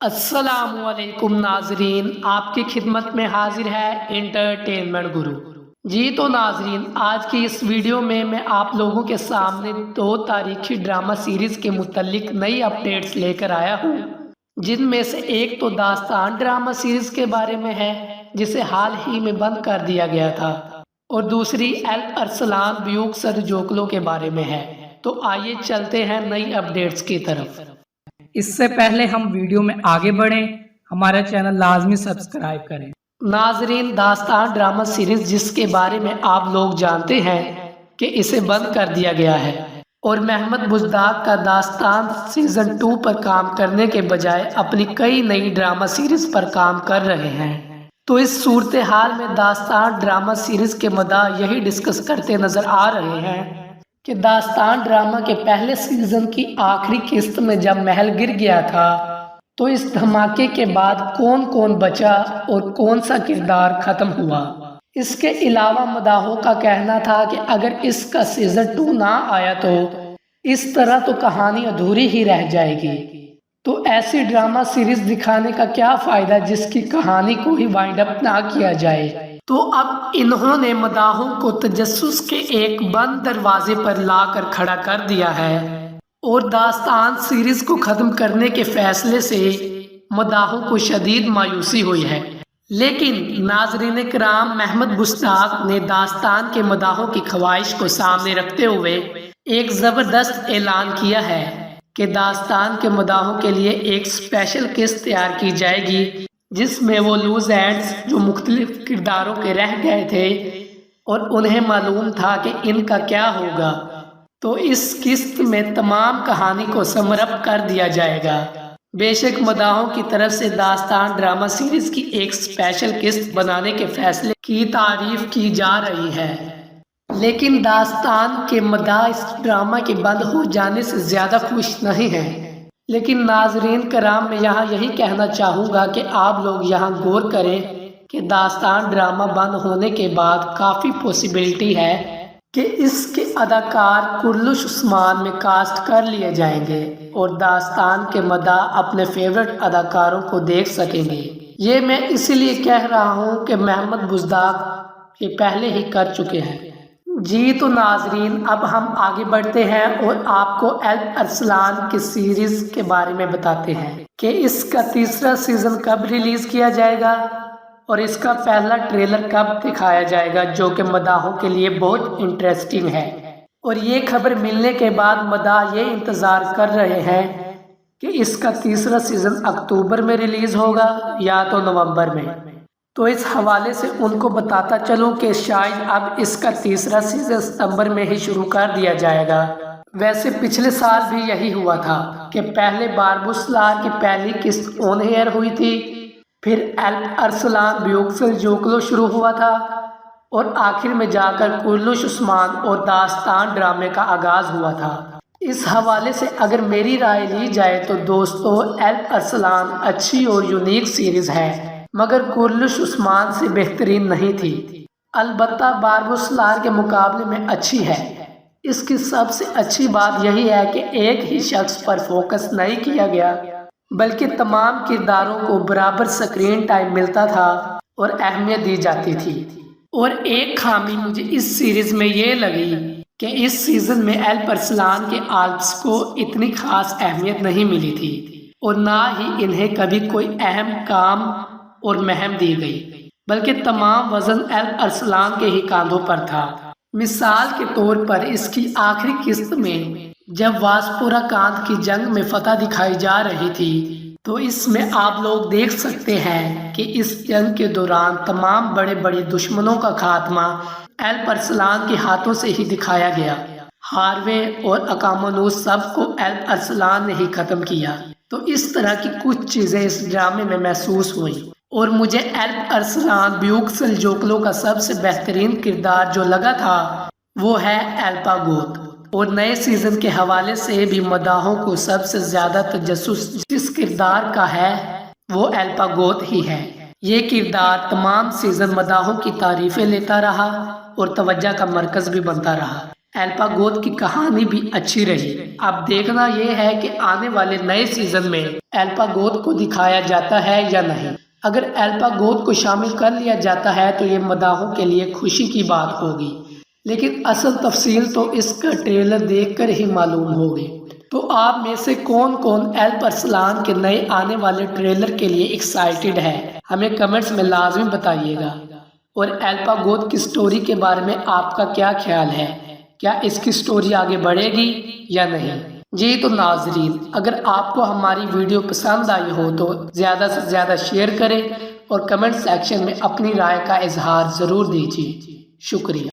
السلام علیکم ناظرین، آپ کی خدمت میں حاضر ہے انٹرٹینمنٹ گرو۔ جی تو ناظرین، آج کی اس ویڈیو میں آپ لوگوں کے سامنے دو تاریخی ڈرامہ سیریز کے متعلق نئی اپڈیٹس لے کر آیا ہوں، جن میں سے ایک تو داستان ڈرامہ سیریز کے بارے میں ہے جسے حال ہی میں بند کر دیا گیا تھا، اور دوسری الپ ارسلان بیوکسل جوکلو کے بارے میں ہے۔ تو آئیے چلتے ہیں نئی اپڈیٹس کی طرف۔ اس سے پہلے ہم ویڈیو میں آگے بڑھیں، ہمارا چینل لازمی سبسکرائب کریں۔ ناظرین، داستان ڈرامہ سیریز جس کے بارے میں آپ لوگ جانتے ہیں کہ اسے بند کر دیا گیا ہے اور محمد بزدار کا داستان سیزن 2 پر کام کرنے کے بجائے اپنی کئی نئی ڈرامہ سیریز پر کام کر رہے ہیں، تو اس صورتحال میں داستان ڈرامہ سیریز کے مداح یہی ڈسکس کرتے نظر آ رہے ہیں کہ داستان ڈرامہ کے پہلے سیزن کی آخری قسط میں جب محل گر گیا تھا تو اس دھماکے کے بعد کون کون بچا اور کون سا کردار ختم ہوا۔ اس کے علاوہ مداحوں کا کہنا تھا کہ اگر اس کا سیزن 2 نہ آیا تو اس طرح تو کہانی ادھوری ہی رہ جائے گی، تو ایسی ڈرامہ سیریز دکھانے کا کیا فائدہ جس کی کہانی کو ہی وائنڈ اپ نہ کیا جائے۔ تو اب انہوں نے مداحوں کو تجسس کے ایک بند دروازے پر لا کر کھڑا کر دیا ہے، اور داستان سیریز کو ختم کرنے کے فیصلے سے مداحوں کو شدید مایوسی ہوئی ہے۔ لیکن ناظرین کرام، محمد بزدار نے داستان کے مداحوں کی خواہش کو سامنے رکھتے ہوئے ایک زبردست اعلان کیا ہے کہ داستان کے مداحوں کے لیے ایک اسپیشل قسط تیار کی جائے گی جس میں وہ لوز اینڈز جو مختلف کرداروں کے رہ گئے تھے اور انہیں معلوم تھا کہ ان کا کیا ہوگا، تو اس قسط میں تمام کہانی کو سم اپ کر دیا جائے گا۔ بے شک مداحوں کی طرف سے داستان ڈرامہ سیریز کی ایک اسپیشل قسط بنانے کے فیصلے کی تعریف کی جا رہی ہے، لیکن داستان کے مداح اس ڈرامہ کے بند ہو جانے سے زیادہ خوش نہیں ہیں۔ لیکن ناظرین کرام، میں یہاں یہی کہنا چاہوں گا کہ آپ لوگ یہاں غور کریں کہ داستان ڈرامہ بند ہونے کے بعد کافی پوسیبلٹی ہے کہ اس کے اداکار کرلش عثمان میں کاسٹ کر لیے جائیں گے اور داستان کے مداح اپنے فیورٹ اداکاروں کو دیکھ سکیں گے۔ یہ میں اسی لیے کہہ رہا ہوں کہ محمد بزدار یہ پہلے ہی کر چکے ہیں۔ جی تو ناظرین، اب ہم آگے بڑھتے ہیں اور آپ کو الپ ارسلان کی سیریز کے بارے میں بتاتے ہیں کہ اس کا تیسرا سیزن کب ریلیز کیا جائے گا اور اس کا پہلا ٹریلر کب دکھایا جائے گا، جو کہ مداحوں کے لیے بہت انٹرسٹنگ ہے۔ اور یہ خبر ملنے کے بعد مداح یہ انتظار کر رہے ہیں کہ اس کا تیسرا سیزن اکتوبر میں ریلیز ہوگا یا تو نومبر میں۔ تو اس حوالے سے ان کو بتاتا چلوں کہ شاید اب اس کا تیسرا سیزن ستمبر میں ہی شروع کر دیا جائے گا۔ ویسے پچھلے سال بھی یہی ہوا تھا کہ پہلے باربوسلار کی پہلی قسط آن ایئر ہوئی تھی، پھر الپ ارسلان بیوکسل جوکلو شروع ہوا تھا اور آخر میں جا کر کرلش عثمان اور داستان ڈرامے کا آغاز ہوا تھا۔ اس حوالے سے اگر میری رائے لی جائے تو دوستو، الپ ارسلان اچھی اور یونیک سیریز ہے مگر کرلش عثمان سے بہترین نہیں تھی، البتہ باربوسلار کے مقابلے میں اچھی ہے۔ اس کی سب سے اچھی بات یہی ہے کہ ایک ہی شخص پر فوکس نہیں کیا گیا بلکہ تمام کرداروں کو برابر سکرین ٹائم ملتا تھا اور اہمیت دی جاتی تھی۔ اور ایک خامی مجھے اس سیریز میں یہ لگی کہ اس سیزن میں الپ ارسلان کے آلپس کو اتنی خاص اہمیت نہیں ملی تھی اور نہ ہی انہیں کبھی کوئی اہم کام اور مہم دی گئی، بلکہ تمام وزن الپ ارسلان کے ہی کاندھوں پر تھا۔ مثال کے طور پر اس کی آخری قسط میں جب واسپورا کانت کی جنگ میں فتح دکھائی جا رہی تھی تو اس میں آپ لوگ دیکھ سکتے ہیں کہ اس جنگ کے دوران تمام بڑے بڑے دشمنوں کا خاتمہ الپ ارسلان کے ہاتھوں سے ہی دکھایا گیا۔ ہاروے اور اکامانوس سب کو الپ ارسلان نے ہی ختم کیا۔ تو اس طرح کی کچھ چیزیں اس ڈرامے میں محسوس ہوئیں، اور مجھے الپ ارسلان بیوکسل جوکلو کا سب سے بہترین کردار جو لگا تھا وہ ہے الپا گوت، اور نئے سیزن کے حوالے سے بھی مداحوں کو سب سے زیادہ تجسس جس کردار کا ہے وہ الپا گوت ہی ہے۔ یہ کردار تمام سیزن مداحوں کی تعریفیں لیتا رہا اور توجہ کا مرکز بھی بنتا رہا۔ ایلپا گوت کی کہانی بھی اچھی رہی۔ اب دیکھنا یہ ہے کہ آنے والے نئے سیزن میں ایلپا گوت کو دکھایا جاتا ہے یا نہیں۔ اگر ایلپا گوت کو شامل کر لیا جاتا ہے تو یہ مداحوں کے لیے خوشی کی بات ہوگی، لیکن اصل تفصیل تو اس کا ٹریلر دیکھ کر ہی معلوم ہوگی۔ تو آپ میں سے کون کون ایلپا ارسلان کے نئے آنے والے ٹریلر کے لیے ایکسائٹڈ ہے، ہمیں کمنٹس میں لازمی بتائیے گا۔ اور ایلپا گوت کی سٹوری کے بارے میں آپ کا کیا خیال ہے؟ کیا اس کی سٹوری آگے بڑھے گی یا نہیں؟ جی تو ناظرین، اگر آپ کو ہماری ویڈیو پسند آئی ہو تو زیادہ سے زیادہ شیئر کریں اور کمنٹ سیکشن میں اپنی رائے کا اظہار ضرور دیجیے۔ شکریہ۔